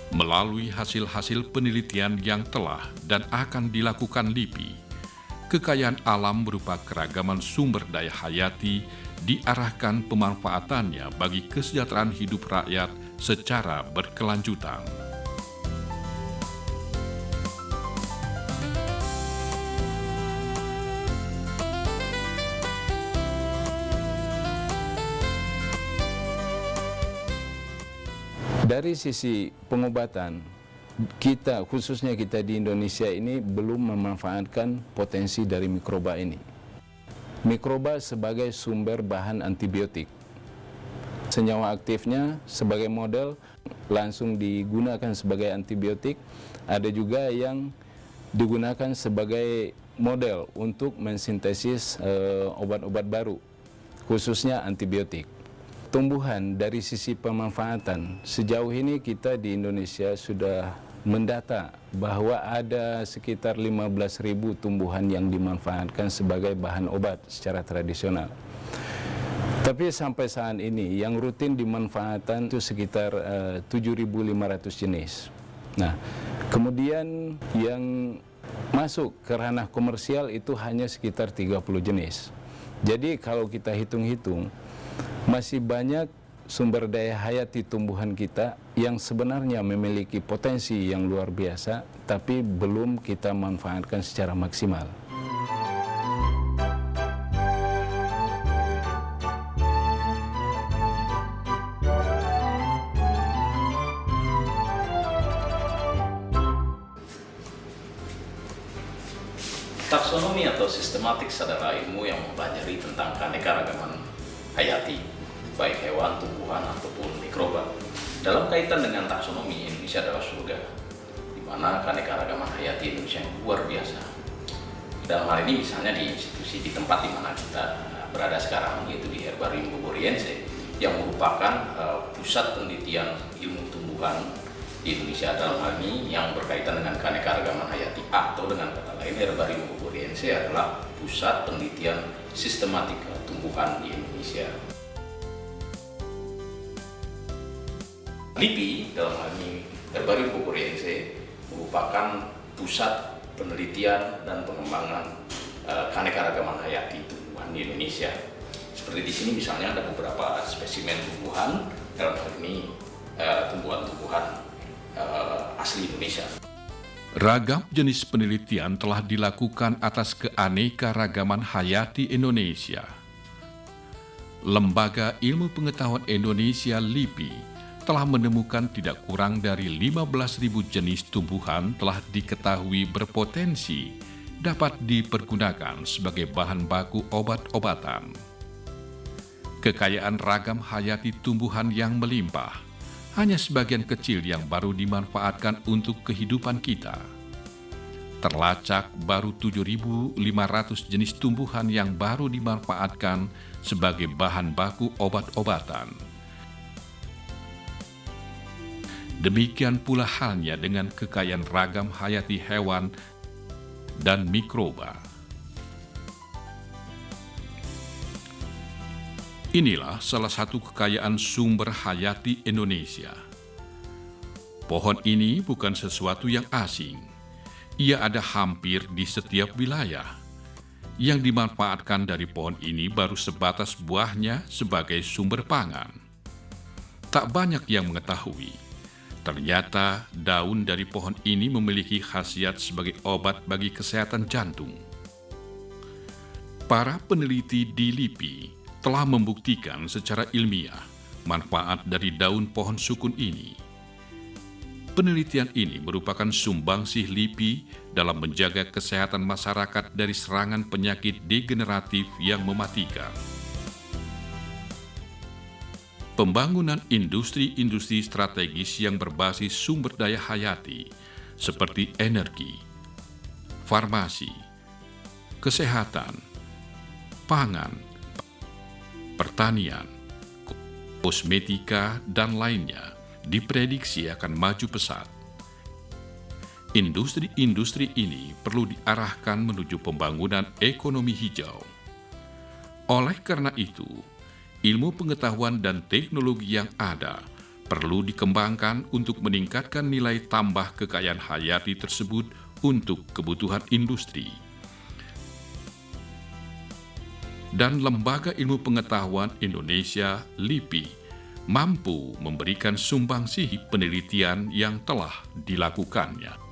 Melalui hasil-hasil penelitian yang telah dan akan dilakukan LIPI, kekayaan alam berupa keragaman sumber daya hayati diarahkan pemanfaatannya bagi kesejahteraan hidup rakyat secara berkelanjutan. Dari sisi pengobatan, kita, khususnya kita di Indonesia ini, belum memanfaatkan potensi dari mikroba ini. Mikroba sebagai sumber bahan antibiotik. Senyawa aktifnya sebagai model langsung digunakan sebagai antibiotik, ada juga yang digunakan sebagai model untuk mensintesis obat-obat baru, khususnya antibiotik. Tumbuhan dari sisi pemanfaatan, sejauh ini kita di Indonesia sudah mendata bahwa ada sekitar 15.000 tumbuhan yang dimanfaatkan sebagai bahan obat secara tradisional. Tapi sampai saat ini yang rutin dimanfaatkan itu sekitar 7.500 jenis. Nah, kemudian yang masuk ke ranah komersial itu hanya sekitar 30 jenis. Jadi kalau kita hitung-hitung, masih banyak sumber daya hayati tumbuhan kita yang sebenarnya memiliki potensi yang luar biasa, tapi belum kita manfaatkan secara maksimal. Taksonomi atau sistematik adalah ilmu yang mempelajari tentang keanekaragaman hayati, baik hewan, tumbuhan, ataupun mikroba. Dalam kaitan dengan taksonomi, Indonesia adalah surga, di mana keanekaragaman hayati Indonesia yang luar biasa. Dalam hal ini misalnya di institusi di tempat di mana kita berada sekarang, yaitu di Herbarium Bogoriense, yang merupakan pusat penelitian ilmu tumbuhan di Indonesia. Dalam hal ini yang berkaitan dengan keanekaragaman hayati, atau dengan kata lain Herbarium Bogoriense adalah pusat penelitian sistematik tumbuhan di Indonesia. LIPI dalam hal ini Herbarium Bogoriense merupakan pusat penelitian dan pengembangan keanekaragaman hayati tumbuhan di Indonesia. Seperti di sini misalnya ada beberapa spesimen tumbuhan, dalam hal ini tumbuhan-tumbuhan asli Indonesia. Ragam jenis penelitian telah dilakukan atas keanekaragaman hayati Indonesia. Lembaga Ilmu Pengetahuan Indonesia LIPI telah menemukan tidak kurang dari 15.000 jenis tumbuhan telah diketahui berpotensi dapat dipergunakan sebagai bahan baku obat-obatan. Kekayaan ragam hayati tumbuhan yang melimpah hanya sebagian kecil yang baru dimanfaatkan untuk kehidupan kita. Terlacak baru 7.500 jenis tumbuhan yang baru dimanfaatkan sebagai bahan baku obat-obatan. Demikian pula halnya dengan kekayaan ragam hayati hewan dan mikroba. Inilah salah satu kekayaan sumber hayati Indonesia. Pohon ini bukan sesuatu yang asing. Ia ada hampir di setiap wilayah. Yang dimanfaatkan dari pohon ini baru sebatas buahnya sebagai sumber pangan. Tak banyak yang mengetahui, ternyata daun dari pohon ini memiliki khasiat sebagai obat bagi kesehatan jantung. Para peneliti di LIPI telah membuktikan secara ilmiah manfaat dari daun pohon sukun ini. Penelitian ini merupakan sumbangsih LIPI dalam menjaga kesehatan masyarakat dari serangan penyakit degeneratif yang mematikan. Pembangunan industri-industri strategis yang berbasis sumber daya hayati seperti energi, farmasi, kesehatan, pangan, pertanian, kosmetika, dan lainnya diprediksi akan maju pesat. Industri-industri ini perlu diarahkan menuju pembangunan ekonomi hijau. Oleh karena itu, ilmu pengetahuan dan teknologi yang ada perlu dikembangkan untuk meningkatkan nilai tambah kekayaan hayati tersebut untuk kebutuhan industri. Dan Lembaga Ilmu Pengetahuan Indonesia (LIPI) mampu memberikan sumbangsih penelitian yang telah dilakukannya.